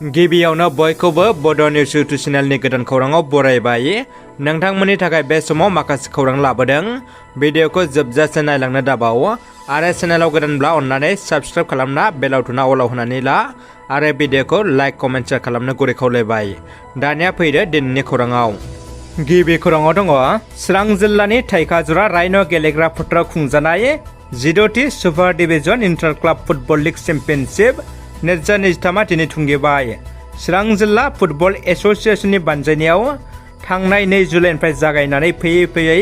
गिबियावनो बयखौबो बड' निउस इउटुब चेनेलनि गोदान खौराङाव बरायबाय। नोंथांमोननि थाखाय बे समाव माखासे खौरां लाबोदों। भिडिअखौ जोबजासे नायलांनो दाबाव आरो चेनेलाव गोदानब्ला अन्नानै साबस्क्राइब खालामना बेल आइकनआ अलाव होनानै ला आरो भिडिअखौ लाइक कमेन्ट शेयार खालामनो गुरै खावलायबाय। दानिया फैदो दिनैनि खौराङाव। गिबि खौराङाव दङ चिरां जिल्लानि थाइखाजुरा राइन' गेलेग्रा फोथाराव खुंजानाय 16थि सुपार division inter club football league championship 2023 दिनै थुंगेबाय। चिरां जिल्ला फुटबल एस'सिएशननि बानजायनायाव थांनाय 2 जुलाइनिफ्राय जागायनानै फैयै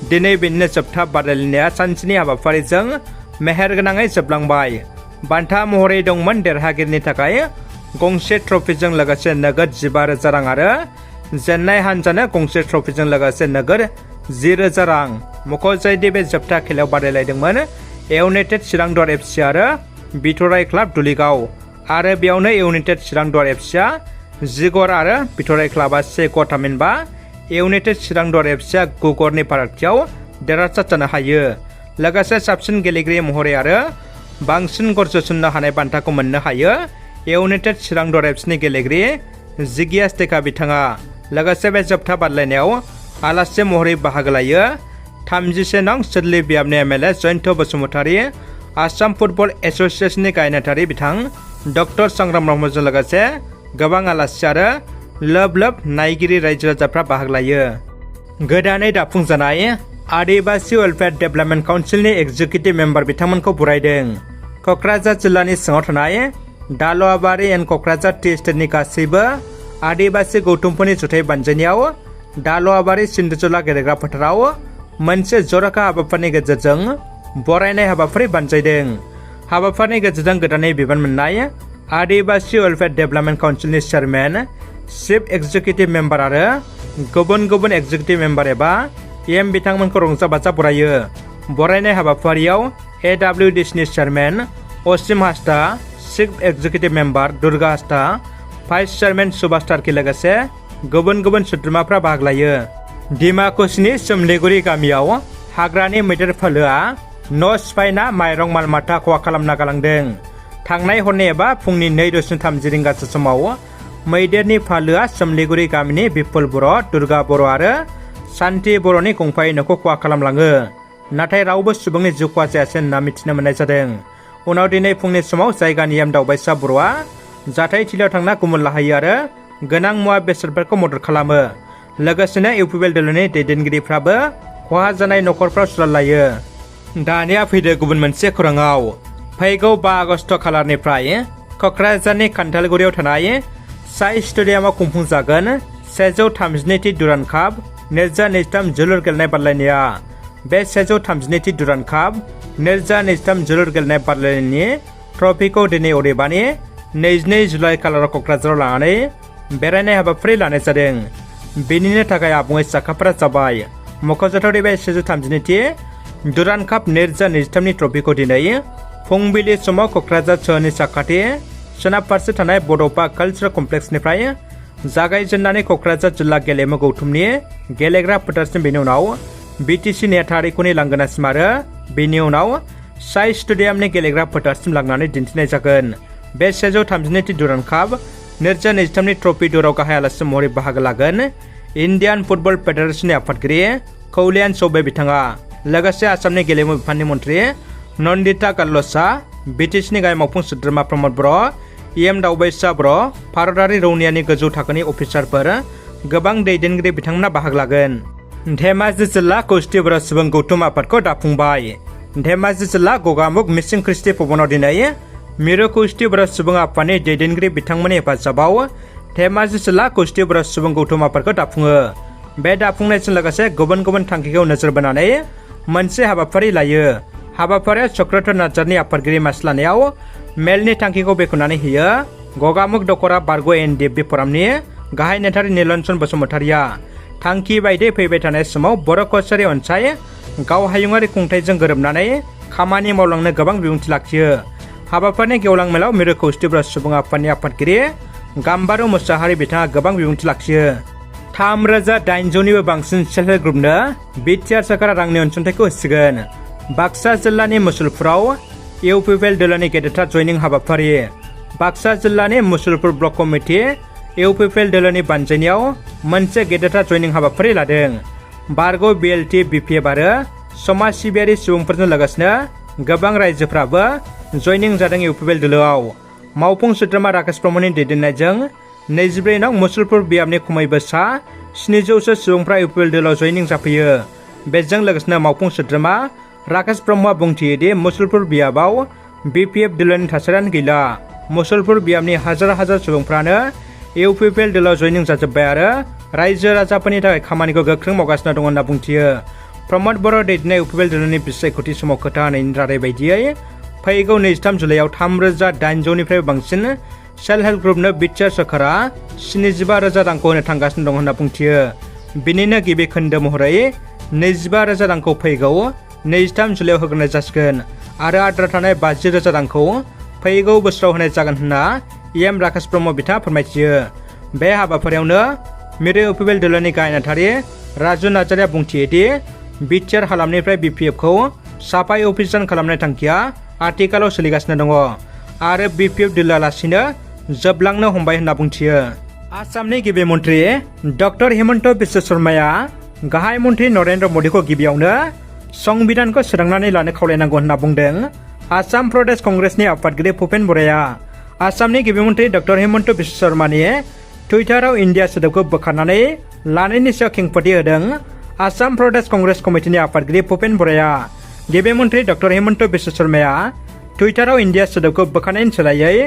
दिनै बेनिनो जोबथा बादायलायनाया सानसेनि हाबाफारिजों मेहेरगोनाङै जोबलांबाय। बान्था महरै दंमोन देरहागिरिनि थाखाय गंसे ट्रफिजों लोगोसे नोगोद 15,000 रां आरो जेननाय हान्जानो गंसे ट्रफिजों लोगोसे नोगोद 10,000 रां। मख'जायोदि बे जोबथा खेलायाव बादायलायदोंमोन इउनाइटेड चिरां दर एफसि आरो बिथराइ क्लाब दुलिगाव आरो बेयावनो इउनाइटेड चिरां दर एफसिआ 10 गर आरो बिथराइ क्लाबा 1 गर थामहिनबा इउनाइटेड चिरां दर एफसिआ 9 गरनि फारागथियाव देरहासार जानो हायो। लोगोसे साबसिन गेलेगिरि महरै आरो बांसिन गर जोसननो हानाय बान्थाखौ मोननो हायो इउनाइटेड चिरां दर एफसिनि गेलेगिरि जिगियास टेका बिथाङा। लोगोसे बे जोबथा बादायलायनायाव आलासि महरै बाहागो लायो 31 नं सिडली बियाबनि एमएलए जयन्त बसुमतारी, आसाम फुटबल एस'सिएशननि गायनाथारि बिथां डक्टर संग्राम ब्रह्मजों लोगोसे गोबां आलासि आरो लोब नायगिरि रायजो राजाफ्रा बाहागो लायो। गोदानै दाफुंजानाय आदिबासी वेलफेयार डेभेलपमेन्ट काउन्सिलनि एक्जिकिउटिभ मेम्बार बिथांमोनखौ बरायदों। क'क्राझार जिल्लानि सिङाव थानाय दाल'आबारि एन्ड क'क्राझार टि स्टेटनि गासैबो आदिबासी गौथुमफोरनि जुथाइ बानजायनायाव दाल'आबारि सिन्धुजला गेलेग्रा फोथाराव मोनसे जर'खा हाबाफारिनि गेजेरजों बरायनाय हाबाफारि बानजायदों। हाबाफारिनि गेजेरजों गोदानै बिबान मोननाय आदिबासी वेलफेयार डेभेलपमेन्ट काउन्सिलनि चेयारमेन, चिफ एक्जिकिउटिभ मेम्बार आरो गुबुन एक्जिकिउटिभ मेम्बार एबा एम बिथांमोनखौ रंजा बाजा बरायो। बरायनाय हाबाफारियाव एडब्लिउडिसिनि chairman Asim Hasda, chief executive member Durga Hasda, vice chairman Subhash Tarki लोगोसे गुबुन सोद्रोमाफ्रा बाहागो लायो। डिमाकुसिनि सोमलिगुरि गामियाव हाग्रानि मैदेर फोलोआ न' सिफायना माइरं माल माथा खहा खालामना गालांदों। थांनाय हरनि एबा फुंनि 2:30 रिंगासो समाव मैदेरनि फालोआ सोमलिगुरि गामिनि बिपुल बर', दुर्गा बर' आरो सान्ति बर'नि गंफायै न'खौ खहा खालामलाङो। नाथाय रावबो सुबुंनि जिउ खहा जायासै होनना मिथिनो मोननाय जादों। उनाव दिनै फुंनि समाव जायगानि एम दावबायसा बर'आ जाथायथिलियाव थांना गुमुर लाहैयो आरो गोनां मुवा बेसादफोरखौ मदद खालामो। लोगोसेनो इउपिपिएल दोलोनि दैदेनगिरिफ्राबो खहा जानाय न'खरफ्राव सुलाद लायो। दानिया फैदो गुबुन मोनसे खौराङाव। फैगौ 5 आगस्ट खालारनिफ्राय क'क्राझारनि खान्थालगुरियाव थानाय साइ स्टेडियामाव खुंफुंजागोन 132थि दुरान्ड काप 2023 जोलुर गेलेनाय बादायलायनाया। बे 132थि दुरान्ड काप 2023 जोलुर गेलेनाय बादायलायनायनि ट्रफिखौ दिनै अदेबानि 22 जुलाइ खालाराव क'क्राझाराव लानानै बेरायनाय हाबाफारि लानाय जादों। बेनिनो थाखाय आबुङै साखाफारा जाबाय। मख'जाथाव बे 132थि दुरान्ड काप 2023नि ट्रफिखौ दिनै फुंबिलि समाव क'क्राझार सोहोरनि साखाथि सोनाब फारसे थानाय बड'फा कालचारेल कमप्लेक्सनिफ्राय जागायजेननानै क'क्राझार जिल्ला गेलेमु गौथुमनि गेलेग्रा फोथारसिम, बेनि उनाव बिटिसि नेहाथारिखुनि लांगोनासिम आरो बेनि उनाव साइ स्टेडियामनि गेलेग्रा फोथारसिम लांनानै दिन्थिनाय जागोन। बे 132थि दुरान्ड काप 2023नि ट्रफि दौराव गाहाय आलासि महरै बाहागो लागोन इण्डियान फुटबल फेडारेशननि आफादगिरि कल्याण चौबे बिथाङा। लोगोसे आसामनि गेलेमु बिफाननि मन्थ्रि नन्दिता गाल्ल'चा, बिटिसिनि गाहाय मावफुं सोद्रोमा प्रमद बर', एम दावबायसा बर', भारतारि रौनियानि गोजौ थाखोनि अफिसारफोर, गोबां दैदेनगिरि बिथांमोना बाहागो लागोन। धेमाजि जिल्ला कौस्टि बर' सुबुं गौथुम आफादखौ दाफुंबाय। धेमाजि जिल्ला गगामुग मिसिं ख्रिस्टि भबनाव दिनै मिरु कौस्टि बर' सुबुं आफादनि दैदेनगिरि बिथांमोननि हेफाजाबाव धेमाजि जिल्ला कौस्टि बर' सुबुं गौथुम आफादखौ दाफुङो। बे दाफुंनायजों लोगोसे गुबुन थांखिखौ नोजोर बोनानै मोनसे हाबाफारि लायो। हाबाफारिया चक्रधर नार्जारिनि आफादगिरि मासि लानायाव मेलनि थांखिखौ बेखेवनानै होयो। गगामुग दख'रा बारग' एनडिएफबि फरामनि गाहाय नेहाथारि नीलरन्जन बसुमतारिया थांखि बायदियै फैबाय थानाय समाव बर' कचारि अनसाय गाव हायुङारि खुंथायजों गोरोबनानै खामानि मावलांनो गोबां बिबुंथि लाखियो। हाबाफारिनि गेवलां मेलाव मिरु कौस्टि बर' सुबुं आफादनि आफादगिरि गाम्बारु मुसाहारि बिथाङा गोबां बिबुंथि लाखियो। 3,800निबो बांसिन सेल्फ हेल्प ग्रुपनो बिटिआर सोरखारा रांनि अनसुंथाइखौ होसिगोन। बाक्सा जिल्लानि मुसलपुराव इउपिपिएल दोलोनि गेदेरथार जयनिं हाबाफारि बाक्सा जिल्लानि मुसलपुर ब्लक कमिटि इउपिपिएल दोलोनि बानजायनायाव मोनसे गेदेरथार जयनिं हाबाफारि लादों। बारग' बिएलटि बिपिएफ आरो समाज सिबियारि सुबुंफोरजों लोगोसेनो गोबां रायजोफ्राबो जयनिं जादों इउपिपिएल दोलोआव। मावफुं सोद्रोमा राकेश ब्रह्मनि दैदेननायजों 22 नं मुसलपुर बियाबनि खमैबो सा 700सो सुबुंफ्रा इउपिपिएल दोलोआव जयनिं जाफैयो। बेजों लोगोसेनो मावफुं सोद्रोमा राकेश ब्रह्मआ बुंथियोदि मुसलपुर बियाबाव बिपिएफ दोलोनि थासारियानो गैला। मुसलपुर बियाबनि हाजार हाजार सुबुंफ्रानो इउपिपिएल दोलोआव जयनिं जाजोब्बाय आरो रायजो राजाफोरनि थाखाय खामानिखौ गोख्रों मावगासिनो दं होनना बुंथियो। प्रमद बर' दैदेननाय इउपिपिएल दोलोनि बिसायख'थि समाव खोथा होनायनि रादाय बायदियै फैगौ 23 जुलाइआव 3,800निफ्राय बांसिन सेल्फ हेल्प ग्रुपनो बिटिआर सरकारा 75,000 रांखौ होनो थांगासिनो दं होनना बुंथियो। बिनिनो गिबि खोन्दो महरै 25,000 रांखौ फैगौ 23 जुलाइआव होग्रोनाय जासिगोन आरो आद्रा थानाय 50,000 रांखौ फैगौ बोसोराव होनाय जागोन होनना एम राकेश ब्रह्म बिथाङा फोरमायथियो। बे हाबाफारियावनो मिरु इउपिपिएल दोलोनि गाहाय नेहाथारि राजु नार्जारिया बुंथियोदि बिटिआर हालामनिफ्राय बिपिएफखौ साफाई अभियान खालामनाय थांखिया आथिखालाव सोलिगासिनो दङ आरो बिपिएफ दोलोआ लासैनो जोबलांनो हमबाय होनना बुंथियो। आसामनि गिबि मन्त्रि डक्टर हिमन्त बिश्व शर्माया गाहाय मन्त्रि नरेन्द्र मदिखौ गिबियावनो संबिधानखौ सोदांनानै लानो खावलायनांगौ होनना बुंदों। आसाम प्रदेश कंग्रेसनि आफादगिरि भुपेन बराया आसामनि गिबि मन्त्रि डक्टर हिमन्त बिश्व शर्मानि टुइटाराव इन्डिया सोदोबखौ बोखारनानै लानायनि सायाव खेंफोरथि होदों। आसाम प्रदेश कंग्रेस कमिटिनि आफादगिरि भुपेन बराया गिबि मन्त्रि डक्टर हिमन्त बिश्व शर्माया टुइटाराव इन्डिया सोदोबखौ बोखारनायनि सोलायै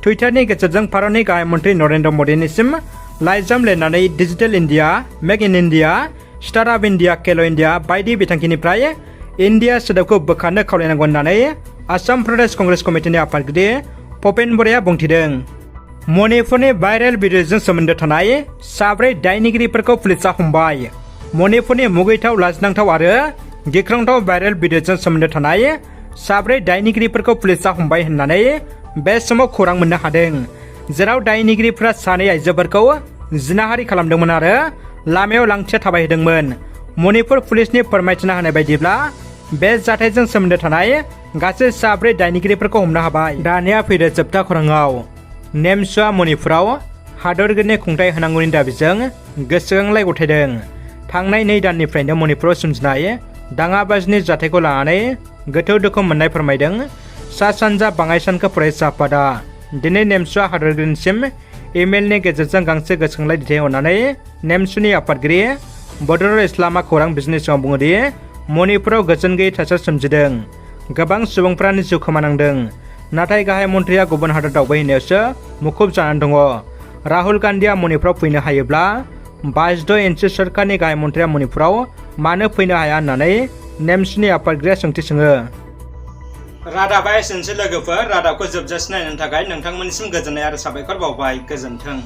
टुइटारनि गेजेरजों भारतनि गाहाय मन्त्रि नरेन्द्र मदिनिसिम लाइजाम लिरनानै digital India, make in India, startup India, Khelo India बायदि बिथांखिनिफ्राय इन्डिया सोदोबखौ बोखारनो खावलायनांगौ होननानै आसाम प्रदेश कंग्रेस कमिटिनि आफादगिरि भुपेन बराया बुंथिदों। मणिपुरनि भाइरेल भिडिअजों सोमोन्दो थानाय 4 दायनिगिरिफोरखौ पुलिसआ हमबाय। मणिपुरनि मुगैथाव, लाजिनांथाव आरो गिख्रंथाव भाइरेल भिडिअजों सोमोन्दो थानाय 4 दायनिगिरिफोरखौ पुलिसआ हमबाय होननानै बे समाव खौरां मोननो हादों, जेराव दायनिगिरिफोरा 2 आइजोफोरखौ जिनाहारि खालामदोंमोन आरो लामायाव लांथिया थाबायहोदोंमोन। मणिपुर पुलिसनि फोरमायथिना होनाय बायदिब्ला बे जाथायजों सोमोन्दो थानाय गासै 4 दायनिगिरिफोरखौ हमनो हाबाय। दानिया फैदो जोबथा खौराङाव। नेमसुआ मणिपुराव हादरगिरिनि खुंथाय होनांगौनि दाबिजों गोसोखांलाय गथायदों। थांनाय 2 दाननिफ्रायनो मणिपुराव सोमजिनाय दाङाबाजिनि जाथायखौ लानानै गोथौ दुखु मोननाय फोरमायदों सा सानजा बाङाइ सानखो फरायसा आफादा। दिनै नेमसुआ हादरगिरिनिसिम इमेलनि गेजेरजों गांसे गोसोखांलाय दैथायहरनानै नेमसुनि आफादगिरि बडर इस्लामा खौरां बिजोंनि सिगाङाव बुङोदि मणिपुराव गोजोन गैयै थासारि सोमजिदों। गोबां सुबुंफ्रानो जिउ खोमानांदों, नाथाय गाहाय मन्थ्रिया गुबुन हादर दावबायहैनायावसो मुखुब जानानै दङ। राहुल गान्धीया मणिपुराव फैनो हायोब्ला 52 इन्चि सरकारनि गाहाय मन्थ्रिया मणिपुराव मानो फैनो हाया होननानै नेमसुनि आफादगिरिया सोंथि सोङो। रादाबा एसेनोसै लोगोफोर। रादाबखौ जोबजासिम नायनो थाखाय नोंथांमोननिसिम गोजोननाय आरो साबायखर बावबाय। गोजोन्थों।